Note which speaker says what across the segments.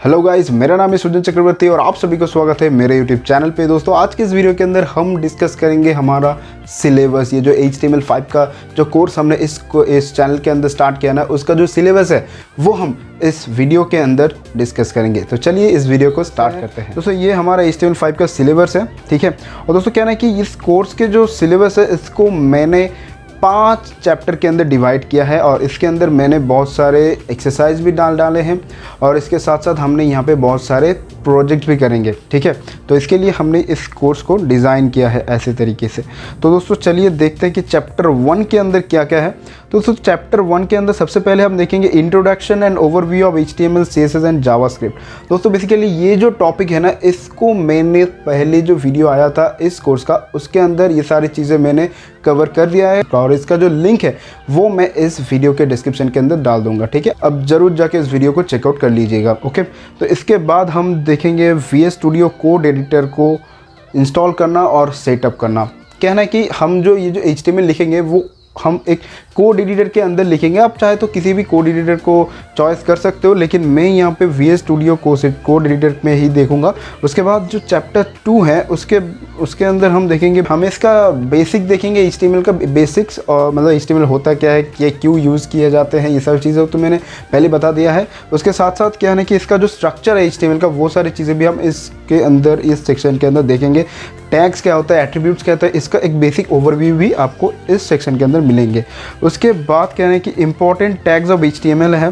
Speaker 1: Hello guys, मेरा नाम है सुजन चक्रवर्ती और आप सभी को स्वागत है मेरे यूट्यूब चैनल पे। दोस्तों, आज के इस वीडियो के अंदर हम डिस्कस करेंगे हमारा सिलेबस। ये जो HTML5 का जो कोर्स हमने इस चैनल के अंदर स्टार्ट किया ना, उसका जो सिलेबस है वो हम इस वीडियो के अंदर डिस्कस करेंगे। तो चलिए इस वीडियो को स्टार्ट करते हैं। दोस्तों, ये हमारा HTML5 का सिलेबस है, ठीक है। और दोस्तों क्या है कि इस कोर्स के जो सिलेबस है इसको मैंने 5 चैप्टर के अंदर डिवाइड किया है और इसके अंदर मैंने बहुत सारे एक्सरसाइज भी डाले हैं और इसके साथ साथ हमने यहाँ पे बहुत सारे प्रोजेक्ट भी करेंगे, ठीक है। तो इसके लिए हमने इस कोर्स को डिज़ाइन किया है ऐसे तरीके से। तो दोस्तों चलिए देखते हैं कि चैप्टर 1 के अंदर क्या क्या है। तो दोस्तों चैप्टर 1 के अंदर सबसे पहले हम देखेंगे introduction and overview of HTML, CSS and JavaScript. दोस्तों बेसिकली ये जो टॉपिक है ना, इसको मैंने पहले जो वीडियो आया था इस कोर्स का, उसके अंदर ये सारी चीज़ें मैंने कवर कर दिया है और इसका जो लिंक है वो मैं इस वीडियो के डिस्क्रिप्शन के अंदर डाल दूंगा, ठीक है। अब ज़रूर जाके इस वीडियो को चेकआउट कर लीजिएगा, ओके। तो इसके बाद हम देखेंगे VS स्टूडियो कोड एडिटर को इंस्टॉल करना और सेटअप करना। कहना है कि हम जो ये जो HTML लिखेंगे वो हम एक कोड एडिटर के अंदर लिखेंगे। आप चाहे तो किसी भी कोड एडिटर को चॉइस कर सकते हो, लेकिन मैं यहाँ पे VS स्टूडियो कोड एडिटर में ही देखूंगा। उसके बाद जो चैप्टर 2 है उसके अंदर हम देखेंगे, हम इसका बेसिक देखेंगे, HTML का बेसिक्स, और मतलब HTML होता क्या है, ये क्यों यूज़ किए जाते हैं, ये सब चीज़ें तो मैंने पहले बता दिया है। उसके साथ साथ क्या है कि इसका जो स्ट्रक्चर है HTML का, वो सारी चीज़ें भी हम इसके अंदर इस सेक्शन के अंदर देखेंगे। टैग्स क्या होता है, एट्रीब्यूट्स क्या होता है, इसका एक बेसिक ओवरव्यू भी आपको इस सेक्शन के अंदर मिलेंगे। उसके बाद क्या है कि इंपॉर्टेंट टैग्स ऑफ HTML है।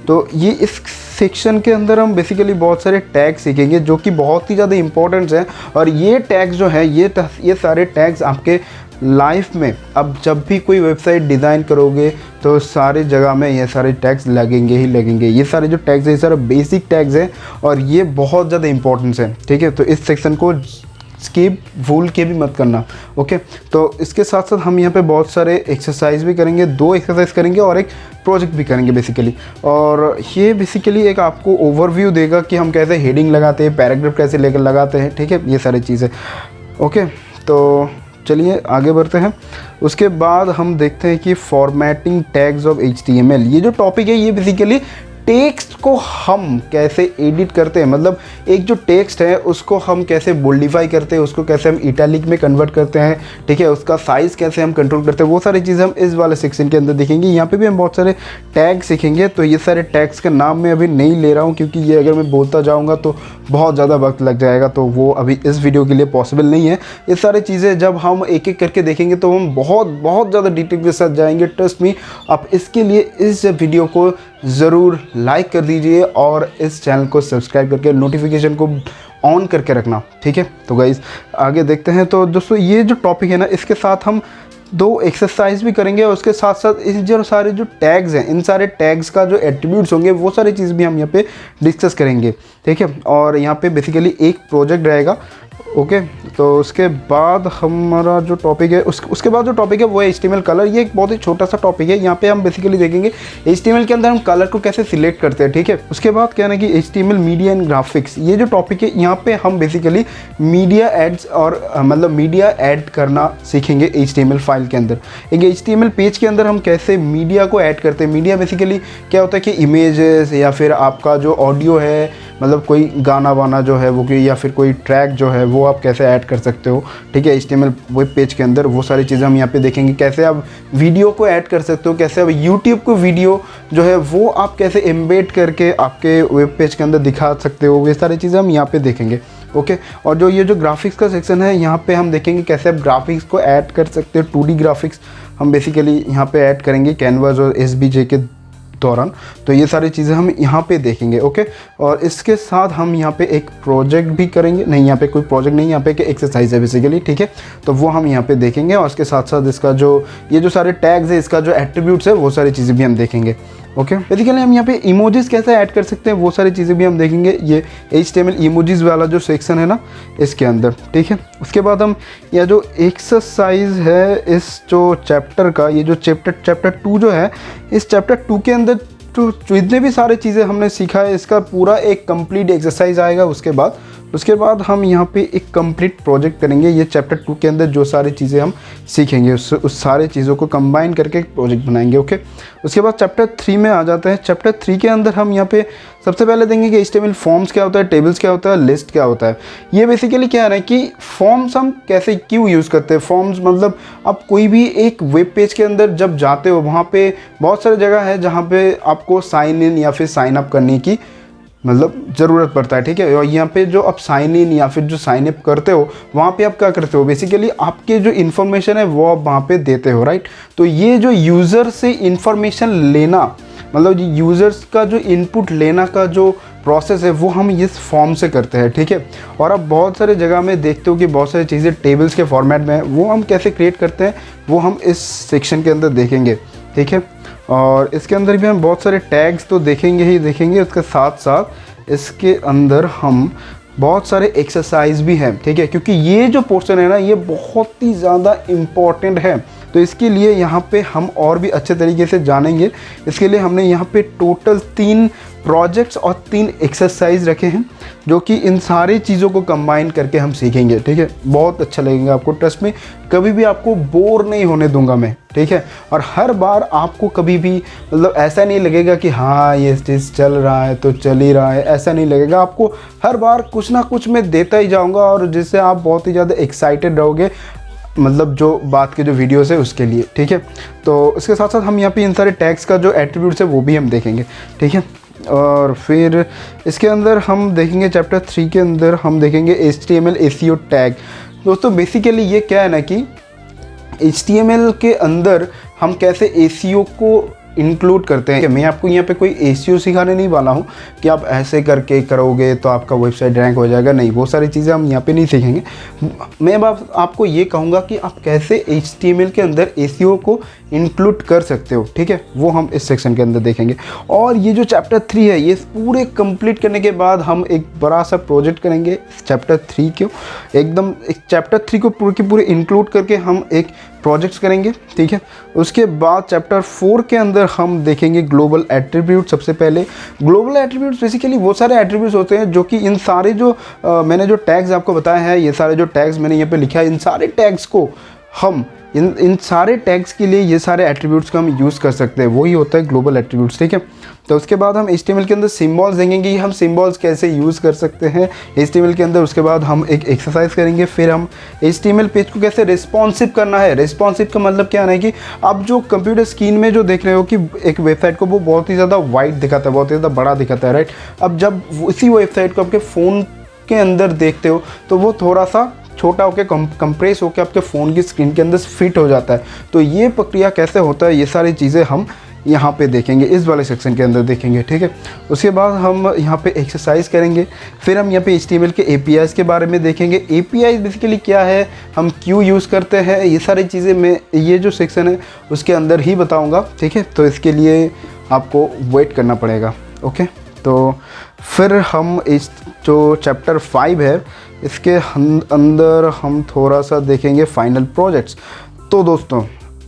Speaker 1: तो ये इस सेक्शन के अंदर हम बेसिकली बहुत सारे टैग्स सीखेंगे जो कि बहुत ही ज़्यादा इंपॉर्टेंट हैं। और ये टैग्स जो है ये सारे टैग्स आपके लाइफ में अब जब भी कोई वेबसाइट डिज़ाइन करोगे तो सारी जगह में ये सारे टैग्स लगेंगे ही लगेंगे। ये सारे जो टैग्स हैं ये सारे बेसिक टैग्स हैं और ये बहुत ज़्यादा इंपॉर्टेंस है, ठीक है। तो इस सेक्शन को स्किप भूल के भी मत करना, ओके। तो इसके साथ साथ हम यहाँ पे बहुत सारे एक्सरसाइज भी करेंगे, 2 एक्सरसाइज करेंगे और एक प्रोजेक्ट भी करेंगे बेसिकली। और ये बेसिकली एक आपको ओवरव्यू देगा कि हम कैसे हेडिंग लगाते हैं, पैराग्राफ कैसे लेकर लगाते हैं, ठीक है, ये सारी चीज़ें, ओके। तो चलिए आगे बढ़ते हैं। उसके बाद हम देखते हैं कि फॉर्मेटिंग टैग्स ऑफ HTML। ये जो टॉपिक है ये बेसिकली टेक्स्ट को हम कैसे एडिट करते हैं, मतलब एक जो टेक्स्ट है उसको हम कैसे बोल्डिफाई करते हैं, उसको कैसे हम इटैलिक में कन्वर्ट करते हैं, ठीक है, उसका साइज़ कैसे हम कंट्रोल करते हैं, वो सारी चीज़ें हम इस वाले सेक्शन के अंदर देखेंगे। यहाँ पे भी हम बहुत सारे टैग सीखेंगे। तो ये सारे टैग्स का नाम मैं अभी नहीं ले रहा हूँ क्योंकि ये अगर मैं बोलता जाऊँगा तो बहुत ज़्यादा वक्त लग जाएगा, तो वो अभी इस वीडियो के लिए पॉसिबल नहीं है। ये सारी चीज़ें जब हम एक एक करके देखेंगे तो हम बहुत ज़्यादा डिटेल के साथ जाएंगे, ट्रस्ट मी। आप इसके लिए इस वीडियो को ज़रूर लाइक कर दीजिए और इस चैनल को सब्सक्राइब करके नोटिफिकेशन को ऑन करके रखना, ठीक है। तो गाइज़ आगे देखते हैं। तो दोस्तों ये जो टॉपिक है ना, इसके साथ हम 2 एक्सरसाइज भी करेंगे और उसके साथ साथ इस जो सारे जो टैग्स हैं, इन सारे टैग्स का जो एट्रीब्यूट्स होंगे वो सारी चीज़ भी हम यहाँ पे डिस्कस करेंगे, ठीक है। और यहाँ पे बेसिकली एक प्रोजेक्ट रहेगा, ओके। तो उसके बाद हमारा जो टॉपिक है उसके बाद जो टॉपिक है वो है HTML कलर। ये एक बहुत ही छोटा सा टॉपिक है। यहाँ पे हम बेसिकली देखेंगे HTML के अंदर हम कलर को कैसे सिलेक्ट करते हैं, ठीक है। उसके बाद क्या है ना कि HTML मीडिया एंड ग्राफिक्स, ये जो टॉपिक है यहाँ पे हम बेसिकली मीडिया एड्स और मतलब मीडिया ऐड करना सीखेंगे HTML फाइल के अंदर। एक HTML पेज के अंदर हम कैसे मीडिया को ऐड करते हैं। मीडिया बेसिकली क्या होता है कि इमेजेस या फिर आपका जो ऑडियो है, मतलब कोई गाना वाना जो है वो, या फिर कोई ट्रैक जो है वो आप कैसे ऐड कर सकते हो, ठीक है, HTML वेब पेज के अंदर। वो सारी चीज़ें हम यहाँ पे देखेंगे। कैसे आप वीडियो को ऐड कर सकते हो, कैसे आप YouTube को वीडियो जो है वो आप कैसे एम्बेड करके आपके वेब पेज के अंदर दिखा सकते हो, ये सारी चीज़ें हम यहाँ पे देखेंगे, ओके। और जो ये जो ग्राफिक्स का सेक्शन है यहाँ पे हम देखेंगे कैसे आप ग्राफिक्स को ऐड कर सकते हो। 2D ग्राफिक्स हम बेसिकली यहाँ पे ऐड करेंगे कैनवास और SVG के दौरान। तो ये सारी चीज़ें हम यहाँ पे देखेंगे, ओके। और इसके साथ हम यहाँ पे एक प्रोजेक्ट भी करेंगे, नहीं यहाँ पे कोई प्रोजेक्ट नहीं, यहाँ पे एक एक्सरसाइज है बेसिकली, ठीक है। तो वो हम यहाँ पे देखेंगे और इसके साथ साथ इसका जो ये जो सारे टैग्स है, इसका जो एट्रीब्यूट्स है वो सारी चीज़ें भी हम देखेंगे, ओके। बेसिकली हम यहाँ पे इमोजीज कैसे ऐड कर सकते हैं वो सारी चीज़ें भी हम देखेंगे। ये HTML इमोजीज वाला जो सेक्शन है ना इसके अंदर, ठीक है। उसके बाद हम यह जो एक्सरसाइज है इस जो चैप्टर का, ये जो चैप्टर 2 जो है, इस चैप्टर 2 के अंदर तो जितने भी सारी चीज़ें हमने सीखा है इसका पूरा एक कंप्लीट एक्सरसाइज आएगा उसके बाद, उसके बाद हम यहाँ पे एक कंप्लीट प्रोजेक्ट करेंगे। ये चैप्टर 2 के अंदर जो सारी चीज़ें हम सीखेंगे उस सारे चीज़ों को कंबाइन करके एक प्रोजेक्ट बनाएंगे। ओके, उसके बाद चैप्टर 3 में आ जाते हैं। चैप्टर 3 के अंदर हम यहाँ पे सबसे पहले देखेंगे कि HTML फॉर्म्स क्या होता है, टेबल्स क्या होता है, लिस्ट क्या होता है। ये बेसिकली क्या है कि फॉर्म्स हम कैसे क्यों यूज़ करते हैं। फॉर्म्स मतलब आप कोई भी एक वेब पेज के अंदर जब जाते हो, वहाँ पे बहुत सारी जगह है जहाँ पे आपको साइन इन या फिर साइन अप करने की मतलब ज़रूरत पड़ता है। ठीक है, और यहाँ पे जो आप साइन इन या फिर जो साइन अप करते हो, वहाँ पे आप क्या करते हो, बेसिकली आपके जो इन्फॉर्मेशन है वो आप वहाँ पे देते हो, राइट। तो ये जो यूज़र से इन्फॉर्मेशन लेना, मतलब यूज़र्स का जो इनपुट लेना का जो प्रोसेस है वो हम इस फॉर्म से करते हैं। ठीक है, और आप बहुत सारे जगह में देखते हो कि बहुत सारी चीज़ें टेबल्स के फॉर्मेट में है, वो हम कैसे क्रिएट करते हैं वो हम इस सेक्शन के अंदर देखेंगे। ठीक है, और इसके अंदर भी हम बहुत सारे टैग्स तो देखेंगे ही देखेंगे, उसके साथ साथ इसके अंदर हम बहुत सारे एक्सरसाइज भी हैं। ठीक है, क्योंकि ये जो पोर्शन है ना ये बहुत ही ज़्यादा इम्पॉर्टेंट है, तो इसके लिए यहाँ पे हम और भी अच्छे तरीके से जानेंगे। इसके लिए हमने यहाँ पे टोटल 3 प्रोजेक्ट्स और 3 एक्सरसाइज रखे हैं, जो कि इन सारी चीज़ों को कंबाइन करके हम सीखेंगे। ठीक है, बहुत अच्छा लगेगा आपको, ट्रस्ट में, कभी भी आपको बोर नहीं होने दूंगा मैं। ठीक है, और हर बार आपको कभी भी मतलब ऐसा नहीं लगेगा कि हाँ ये चीज़ चल रहा है तो चल ही रहा है, ऐसा नहीं लगेगा। आपको हर बार कुछ ना कुछ मैं देता ही जाऊँगा, और जिससे आप बहुत ही ज़्यादा एक्साइटेड रहोगे, मतलब जो बात के जो वीडियोस है उसके लिए। ठीक है, तो इसके साथ साथ हम यहाँ पे इन सारे टैग्स का जो एट्रीब्यूट्स है वो भी हम देखेंगे। ठीक है, और फिर इसके अंदर हम देखेंगे चैप्टर 3 के अंदर हम देखेंगे HTML SEO टैग। दोस्तों बेसिकली ये क्या है ना कि HTML के अंदर हम कैसे SEO को इंक्लूड करते हैं। मैं आपको यहाँ पे कोई SEO सिखाने नहीं वाला हूँ कि आप ऐसे करके करोगे तो आपका वेबसाइट रैंक हो जाएगा, नहीं, वो सारी चीज़ें हम यहाँ पे नहीं सीखेंगे। मैं आपको ये कहूँगा कि आप कैसे HTML के अंदर SEO को इंक्लूड कर सकते हो। ठीक है, वो हम इस सेक्शन के अंदर देखेंगे। और ये जो चैप्टर 3 है ये पूरे कंप्लीट करने के बाद हम एक बड़ा सा प्रोजेक्ट करेंगे चैप्टर 3 को, एकदम एक चैप्टर 3 को पूरे के पूरे इंक्लूड करके हम एक प्रोजेक्ट्स करेंगे। ठीक है, उसके बाद चैप्टर 4 के अंदर हम देखेंगे ग्लोबल एट्रीब्यूट। सबसे पहले ग्लोबल एट्रीब्यूट्स बेसिकली वो सारे एट्रीब्यूट्स होते हैं जो कि इन सारे जो मैंने जो टैग्स आपको बताए हैं, ये सारे जो टैग्स मैंने यहाँ पे लिखा है, इन सारे टैग्स को हम इन सारे टैग्स के लिए ये सारे एट्रीब्यूट्स का हम यूज़ कर सकते हैं, वही होता है ग्लोबल एट्रीब्यूट्स। ठीक है, तो उसके बाद हम HTML के अंदर सिम्बॉल्स देखेंगे कि हम सिम्बॉल्स कैसे यूज़ कर सकते हैं HTML के अंदर। उसके बाद हम एक एक्सरसाइज करेंगे, फिर हम HTML पेज को कैसे रिस्पॉन्सिव करना है। रिस्पॉन्सिव का मतलब क्या है कि आप जो कंप्यूटर स्क्रीन में जो देख रहे हो कि एक वेबसाइट को वो बहुत ही ज़्यादा वाइड दिखाता है, बहुत ही ज़्यादा बड़ा दिखाता है, राइट। अब जब उसी वेबसाइट को आपके फ़ोन के अंदर देखते हो तो वो थोड़ा सा छोटा होकर कंप्रेस होकर आपके फ़ोन की स्क्रीन के अंदर फिट हो जाता है। तो ये प्रक्रिया कैसे होता है, ये सारी चीज़ें हम यहाँ पे देखेंगे, इस वाले सेक्शन के अंदर देखेंगे। ठीक है, उसके बाद हम यहाँ पे एक्सरसाइज करेंगे, फिर हम यहाँ पे HTML के APIs के बारे में देखेंगे। APIs बेसिकली क्या है, हम क्यों यूज़ करते हैं, ये सारी चीज़ें मैं ये जो सेक्शन है उसके अंदर ही बताऊँगा। ठीक है, तो इसके लिए आपको वेट करना पड़ेगा। ओके, तो फिर हम इस जो चैप्टर 5 है इसके अंदर हम थोड़ा सा देखेंगे फाइनल प्रोजेक्ट्स। तो दोस्तों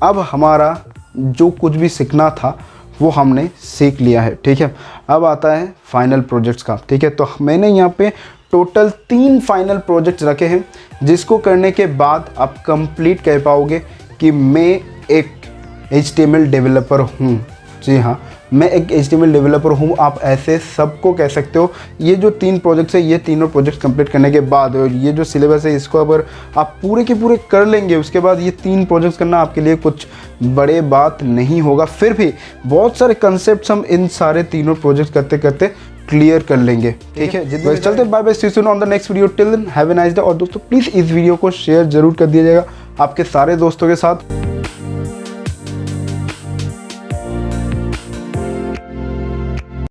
Speaker 1: अब हमारा जो कुछ भी सीखना था वो हमने सीख लिया है। ठीक है, अब आता है फाइनल प्रोजेक्ट्स का। ठीक है, तो मैंने यहाँ पे टोटल 3 फाइनल प्रोजेक्ट्स रखे हैं, जिसको करने के बाद आप कंप्लीट कह पाओगे कि मैं एक HTML डेवलपर हूँ। जी हाँ, मैं एक HTML डेवलपर हूँ, आप ऐसे सबको कह सकते हो। ये जो 3 प्रोजेक्ट्स है, ये तीनों प्रोजेक्ट्स कंप्लीट करने के बाद और ये जो सिलेबस है इसको अगर आप पूरे के पूरे कर लेंगे, उसके बाद ये 3 प्रोजेक्ट्स करना आपके लिए कुछ बड़े बात नहीं होगा। फिर भी बहुत सारे कंसेप्ट्स हम इन सारे तीनों प्रोजेक्ट्स करते करते क्लियर कर लेंगे। ठीक है, जितने चलते bye bye, see you soon on the next video, till then have a nice day. और दोस्तों प्लीज़ इस वीडियो को शेयर जरूर कर दीजिएगा आपके सारे दोस्तों के साथ।